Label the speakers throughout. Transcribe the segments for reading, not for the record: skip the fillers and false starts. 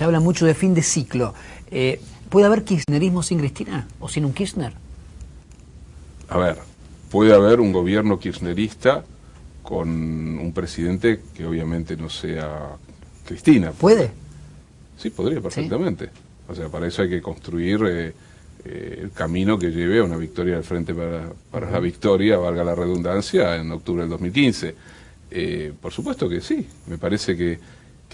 Speaker 1: se habla mucho de fin de ciclo. ¿Puede haber kirchnerismo sin Cristina o sin un Kirchner?
Speaker 2: A ver, puede haber un gobierno kirchnerista con un presidente que obviamente no sea Cristina.
Speaker 1: ¿Puede?
Speaker 2: Sí, podría perfectamente. ¿Sí? O sea, para eso hay que construir el camino que lleve a una victoria del Frente para la Victoria, valga la redundancia, en octubre del 2015. Por supuesto que sí. Me parece que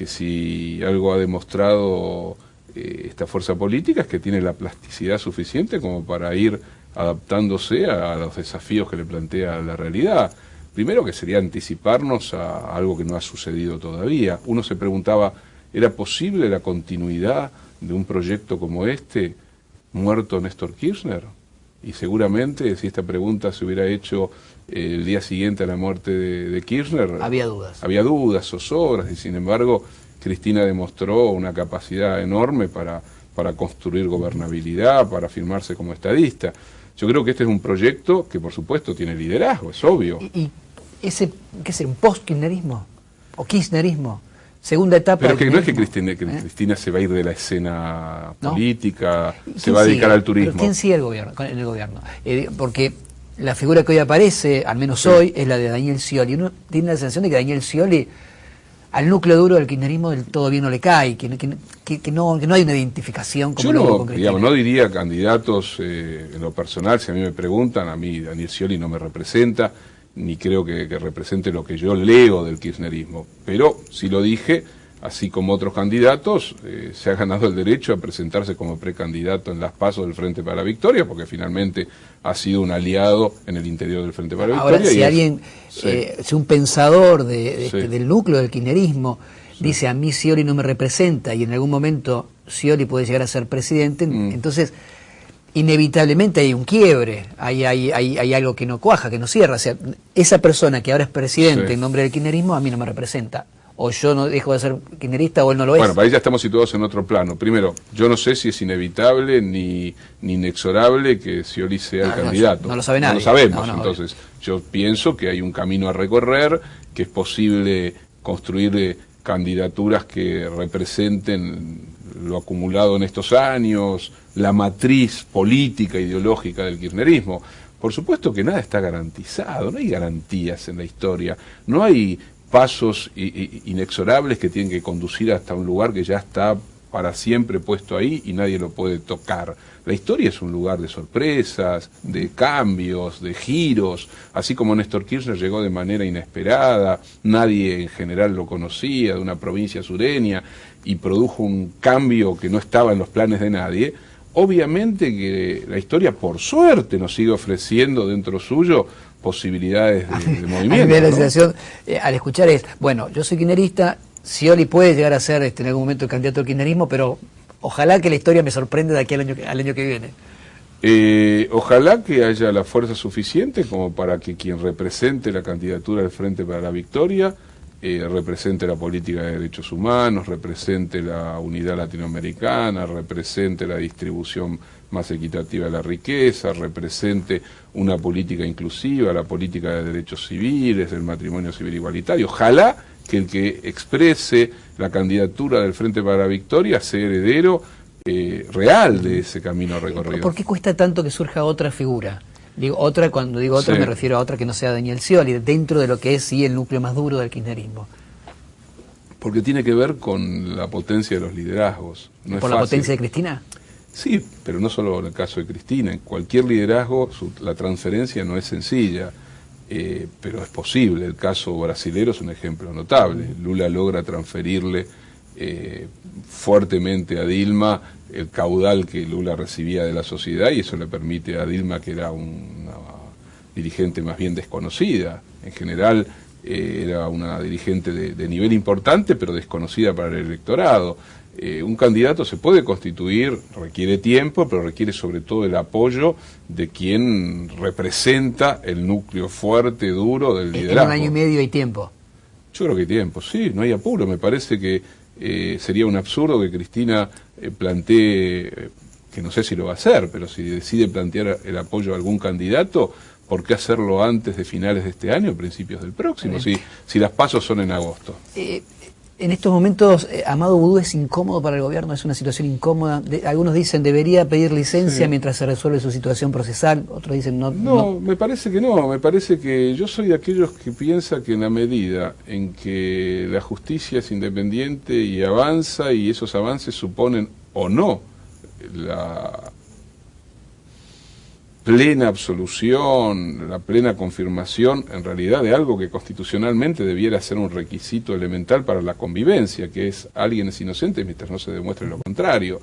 Speaker 2: si algo ha demostrado esta fuerza política es que tiene la plasticidad suficiente como para ir adaptándose a los desafíos que le plantea la realidad. Primero, que sería anticiparnos a algo que no ha sucedido todavía. Uno se preguntaba, ¿era posible la continuidad de un proyecto como este, muerto Néstor Kirchner? Y seguramente, si esta pregunta se hubiera hecho el día siguiente a la muerte de Kirchner...
Speaker 1: Había dudas.
Speaker 2: Había dudas, zozobras, y sin embargo, Cristina demostró una capacidad enorme para construir gobernabilidad, para afirmarse como estadista. Yo creo que este es un proyecto que, por supuesto, tiene liderazgo, es obvio.
Speaker 1: ¿Y ese, qué es un post-kirchnerismo? ¿O kirchnerismo? Segunda etapa.
Speaker 2: Pero es que no es que Cristina se va a ir de la escena política,
Speaker 1: ¿no?
Speaker 2: Se va a dedicar al turismo.
Speaker 1: ¿Pero quién sigue en el gobierno? Porque la figura que hoy aparece, al menos hoy, es la de Daniel Scioli. Uno tiene la sensación de que Daniel Scioli, al núcleo duro del kirchnerismo, del todo bien no le cae, que no hay una identificación como
Speaker 2: yo
Speaker 1: con Cristina.
Speaker 2: Digamos, no diría candidatos en lo personal. Si a mí me preguntan, a mí Daniel Scioli no me representa, ni creo que represente lo que yo leo del kirchnerismo. Pero, si lo dije, así como otros candidatos, se ha ganado el derecho a presentarse como precandidato en las PASO del Frente para la Victoria, porque finalmente ha sido un aliado en el interior del Frente para la Victoria.
Speaker 1: Ahora, si alguien, si un pensador del núcleo del kirchnerismo dice, a mí Scioli no me representa, y en algún momento Scioli puede llegar a ser presidente, entonces inevitablemente hay un quiebre, hay algo que no cuaja, que no cierra. O sea, esa persona que ahora es presidente en nombre del kirchnerismo a mí no me representa. O yo no dejo de ser kirchnerista o él no lo es.
Speaker 2: Bueno, para ahí ya estamos situados en otro plano. Primero, yo no sé si es inevitable ni inexorable que Scioli sea el candidato.
Speaker 1: No lo sabe nadie.
Speaker 2: No lo sabemos. Entonces, yo pienso que hay un camino a recorrer, que es posible construir candidaturas que representen lo acumulado en estos años, la matriz política, ideológica del kirchnerismo. Por supuesto que nada está garantizado, no hay garantías en la historia, no hay pasos inexorables que tienen que conducir hasta un lugar que ya está para siempre puesto ahí y nadie lo puede tocar. La historia es un lugar de sorpresas, de cambios, de giros, así como Néstor Kirchner llegó de manera inesperada, nadie en general lo conocía, de una provincia sureña, y produjo un cambio que no estaba en los planes de nadie. Obviamente que la historia, por suerte, nos sigue ofreciendo dentro suyo posibilidades de movimiento.
Speaker 1: A mí la sensación, al escuchar es, bueno, yo soy kirchnerista, Scioli puede llegar a ser en algún momento el candidato al kirchnerismo, pero ojalá que la historia me sorprenda de aquí al año que viene.
Speaker 2: Ojalá que haya la fuerza suficiente como para que quien represente la candidatura del Frente para la Victoria represente la política de derechos humanos, represente la unidad latinoamericana, represente la distribución más equitativa de la riqueza, represente una política inclusiva, la política de derechos civiles, el matrimonio civil igualitario. Ojalá que el que exprese la candidatura del Frente para la Victoria sea heredero real de ese camino recorrido.
Speaker 1: ¿Por qué cuesta tanto que surja otra figura? Cuando digo otra me refiero a otra que no sea Daniel Scioli, dentro de lo que es el núcleo más duro del kirchnerismo.
Speaker 2: Porque tiene que ver con la potencia de los liderazgos. No
Speaker 1: ¿Por la potencia de Cristina?
Speaker 2: Sí, pero no solo en el caso de Cristina. En cualquier liderazgo la transferencia no es sencilla, pero es posible. El caso brasilero es un ejemplo notable. Lula logra transferirle fuertemente a Dilma el caudal que Lula recibía de la sociedad, y eso le permite a Dilma, que era una dirigente más bien desconocida, en general era una dirigente de nivel importante pero desconocida para el electorado. Un candidato se puede constituir, requiere tiempo, pero requiere sobre todo el apoyo de quien representa el núcleo fuerte, duro del liderazgo.
Speaker 1: ¿En un año y medio hay tiempo?
Speaker 2: Yo creo que hay tiempo, sí, no hay apuro. Me parece que sería un absurdo que Cristina plantee, que no sé si lo va a hacer, pero si decide plantear el apoyo a algún candidato, ¿por qué hacerlo antes de finales de este año o principios del próximo? Si las PASO son en agosto.
Speaker 1: En estos momentos, Amado Boudou es incómodo para el gobierno, es una situación incómoda. Algunos dicen debería pedir licencia mientras se resuelve su situación procesal, otros dicen no.
Speaker 2: No, me parece que no, me parece que yo soy de aquellos que piensa que en la medida en que la justicia es independiente y avanza, y esos avances suponen o no la plena absolución, la plena confirmación, en realidad, de algo que constitucionalmente debiera ser un requisito elemental para la convivencia, que es alguien es inocente mientras no se demuestre lo contrario.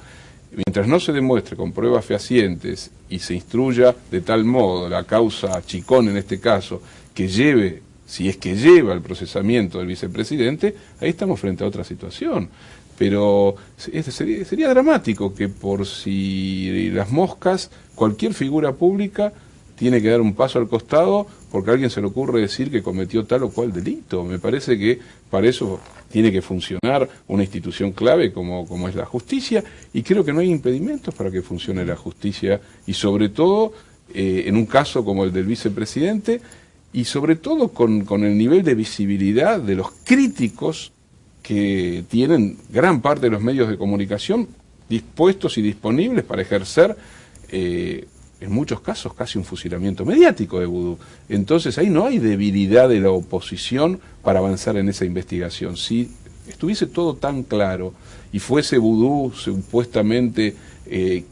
Speaker 2: Mientras no se demuestre con pruebas fehacientes y se instruya de tal modo la causa Chicón, en este caso, que lleve, si es que lleva el procesamiento del vicepresidente, ahí estamos frente a otra situación. Pero sería dramático que por si las moscas, cualquier figura pública tiene que dar un paso al costado porque a alguien se le ocurre decir que cometió tal o cual delito. Me parece que para eso tiene que funcionar una institución clave como es la justicia, y creo que no hay impedimentos para que funcione la justicia, y sobre todo en un caso como el del vicepresidente, y sobre todo con el nivel de visibilidad de los críticos que tienen gran parte de los medios de comunicación dispuestos y disponibles para ejercer, en muchos casos, casi un fusilamiento mediático de Boudou. Entonces ahí no hay debilidad de la oposición para avanzar en esa investigación. Si estuviese todo tan claro y fuese Boudou supuestamente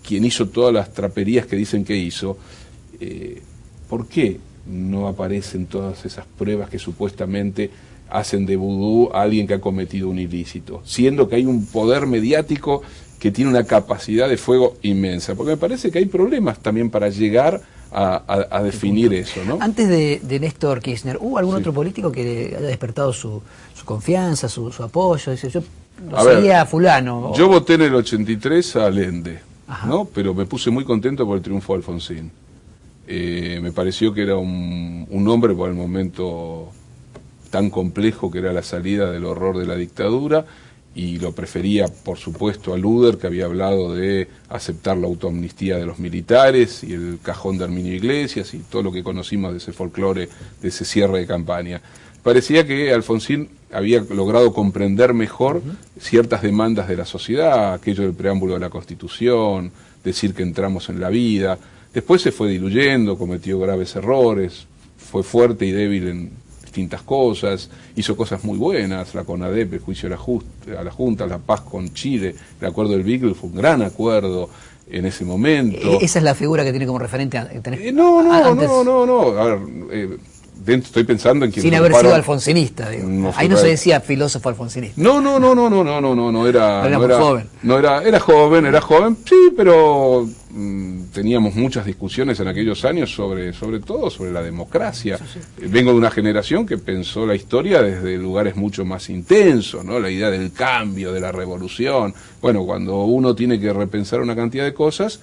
Speaker 2: quien hizo todas las traperías que dicen que hizo, ¿por qué no aparecen todas esas pruebas que supuestamente hacen de Boudou a alguien que ha cometido un ilícito, siendo que hay un poder mediático que tiene una capacidad de fuego inmensa? Porque me parece que hay problemas también para llegar a definir eso, ¿no?
Speaker 1: Antes de Néstor Kirchner, ¿hubo algún otro político que haya despertado su confianza, su apoyo? Dice, yo lo seguía a fulano.
Speaker 2: Yo voté en el 83 a Allende, ¿no? Pero me puse muy contento por el triunfo de Alfonsín. Me pareció que era un hombre por el momento tan complejo que era la salida del horror de la dictadura, y lo prefería, por supuesto, a Luder, que había hablado de aceptar la autoamnistía de los militares y el cajón de Herminio Iglesias y todo lo que conocimos de ese folclore, de ese cierre de campaña. Parecía que Alfonsín había logrado comprender mejor ciertas demandas de la sociedad, aquello del preámbulo de la Constitución, decir que entramos en la vida. Después se fue diluyendo, cometió graves errores, fue fuerte y débil en distintas cosas, hizo cosas muy buenas, la CONADEP, el juicio a la Junta, la paz con Chile, el acuerdo del Beagle fue un gran acuerdo en ese momento.
Speaker 1: ¿Esa es la figura que tiene como referente?
Speaker 2: No. A ver, estoy pensando en quien...
Speaker 1: Sin haber sido alfonsinista, digo. No, ahí no se decía filósofo alfonsinista.
Speaker 2: No, era joven, sí, pero teníamos muchas discusiones en aquellos años sobre todo sobre la democracia. Sí. Vengo de una generación que pensó la historia desde lugares mucho más intensos, ¿no? La idea del cambio, de la revolución. Bueno, cuando uno tiene que repensar una cantidad de cosas,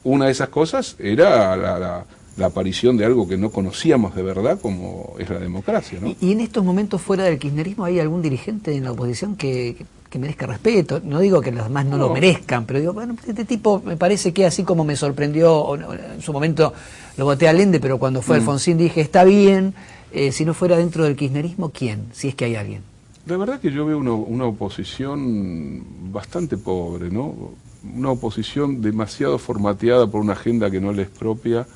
Speaker 2: una de esas cosas era la aparición de algo que no conocíamos de verdad, como es la democracia, ¿no?
Speaker 1: ¿Y en estos momentos fuera del kirchnerismo hay algún dirigente en la oposición que merezca respeto? No digo que los demás no lo merezcan, pero digo, bueno, este tipo me parece que así como me sorprendió, en su momento lo voté a Allende, pero cuando fue Alfonsín dije, está bien, si no fuera dentro del kirchnerismo, ¿quién? Si es que hay alguien.
Speaker 2: La verdad que yo veo una oposición bastante pobre, ¿no? Una oposición demasiado formateada por una agenda que no les es propia,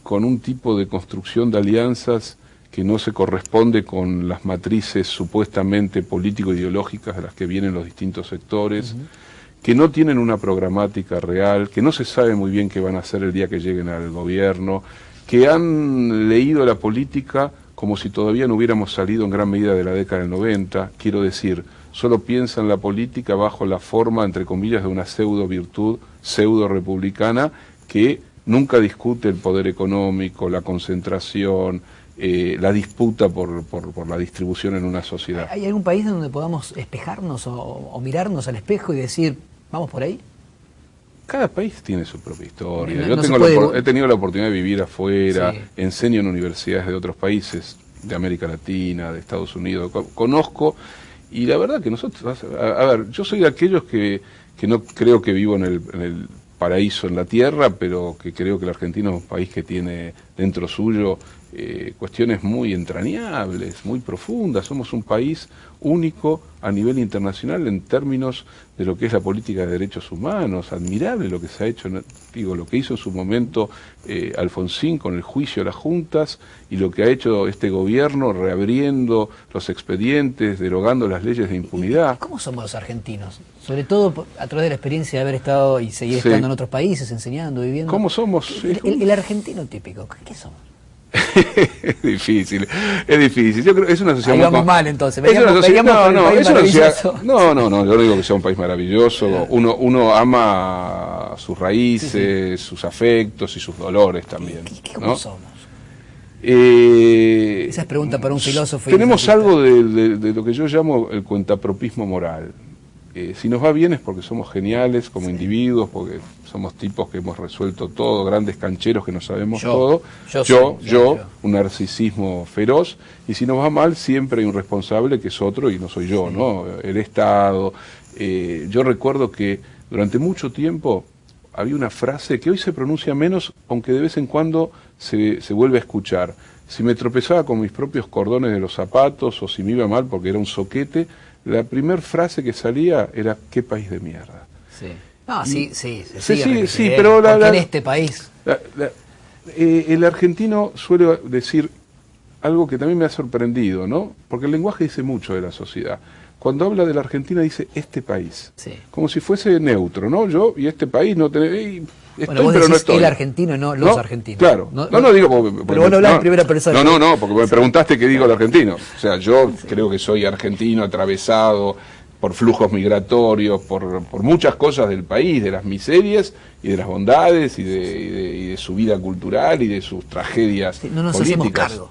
Speaker 2: con un tipo de construcción de alianzas que no se corresponde con las matrices supuestamente político-ideológicas de las que vienen los distintos sectores, que no tienen una programática real, que no se sabe muy bien qué van a hacer el día que lleguen al gobierno, que han leído la política como si todavía no hubiéramos salido en gran medida de la década del 90, quiero decir, solo piensan la política bajo la forma, entre comillas, de una pseudo-virtud, pseudo-republicana, que nunca discute el poder económico, la concentración, la disputa por la distribución en una sociedad.
Speaker 1: ¿Hay algún país donde podamos espejarnos o mirarnos al espejo y decir, vamos por ahí?
Speaker 2: Cada país tiene su propia historia. Yo he tenido la oportunidad de vivir afuera, enseño en universidades de otros países, de América Latina, de Estados Unidos, conozco, y la verdad que nosotros, a ver, yo soy de aquellos que no creo que vivo en el paraíso en la tierra, pero que creo que la Argentina es un país que tiene dentro suyo cuestiones muy entrañables, muy profundas. Somos un país único a nivel internacional en términos de lo que es la política de derechos humanos. Admirable lo que se ha hecho, digo, lo que hizo en su momento Alfonsín con el juicio a las juntas y lo que ha hecho este gobierno reabriendo los expedientes, derogando las leyes de impunidad.
Speaker 1: ¿Cómo somos los argentinos? Sobre todo a través de la experiencia de haber estado y seguir estando en otros países, enseñando, viviendo.
Speaker 2: ¿Cómo somos?
Speaker 1: El argentino típico, ¿qué somos?
Speaker 2: Es difícil, es difícil. Yo creo que es una sociedad.
Speaker 1: Ahí vamos mal entonces.
Speaker 2: Es una sociedad, no, yo no digo que sea un país maravilloso. Uno ama sus raíces, sus afectos y sus dolores también.
Speaker 1: ¿Cómo somos? Esa es pregunta para un filósofo.
Speaker 2: Tenemos algo de lo que yo llamo el cuentapropismo moral. Si nos va bien es porque somos geniales como individuos, porque somos tipos que hemos resuelto todo, grandes cancheros que no sabemos todo. Yo, un narcisismo feroz, y si nos va mal siempre hay un responsable que es otro y no soy yo, ¿no? El Estado. Yo recuerdo que durante mucho tiempo había una frase que hoy se pronuncia menos, aunque de vez en cuando se vuelve a escuchar. Si me tropezaba con mis propios cordones de los zapatos o si me iba mal porque era un soquete, la primera frase que salía era ¿qué país de mierda?
Speaker 1: Sí. No, sí,
Speaker 2: pero
Speaker 1: en este país.
Speaker 2: El argentino suele decir algo que también me ha sorprendido, ¿no? Porque el lenguaje dice mucho de la sociedad. Cuando habla de la Argentina dice este país, como si fuese neutro, ¿no? Yo y este país no tenemos...
Speaker 1: Bueno, vos decís el argentino, no los argentinos.
Speaker 2: Claro, no digo... Porque,
Speaker 1: pero vos no hablás en primera persona.
Speaker 2: No, porque me preguntaste qué digo el argentino. O sea, yo creo que soy argentino atravesado por flujos migratorios, por muchas cosas del país, de las miserias y de las bondades y de su vida cultural y de sus tragedias
Speaker 1: no nos
Speaker 2: políticas.
Speaker 1: hacemos
Speaker 2: cargo.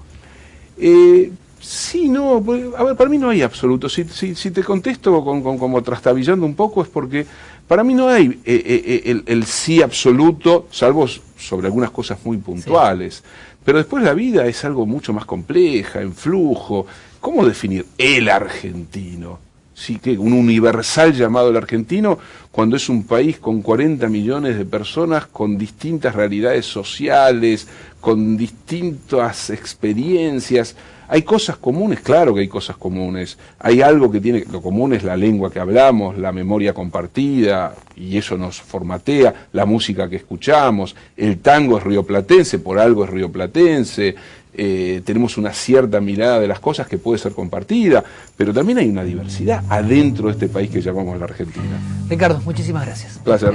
Speaker 2: Sí, no, a ver, para mí no hay absoluto. Si te contesto como trastabillando un poco es porque para mí no hay el sí absoluto, salvo sobre algunas cosas muy puntuales. Sí. Pero después la vida es algo mucho más compleja, en flujo. ¿Cómo definir el argentino? Sí, que un universal llamado el argentino, cuando es un país con 40 millones de personas, con distintas realidades sociales, con distintas experiencias. Hay cosas comunes, claro que hay cosas comunes. Hay algo que tiene, lo común es la lengua que hablamos, la memoria compartida, y eso nos formatea, la música que escuchamos, el tango es rioplatense, por algo es rioplatense, tenemos una cierta mirada de las cosas que puede ser compartida, pero también hay una diversidad adentro de este país que llamamos la Argentina.
Speaker 1: Ricardo, muchísimas gracias.
Speaker 2: Placer.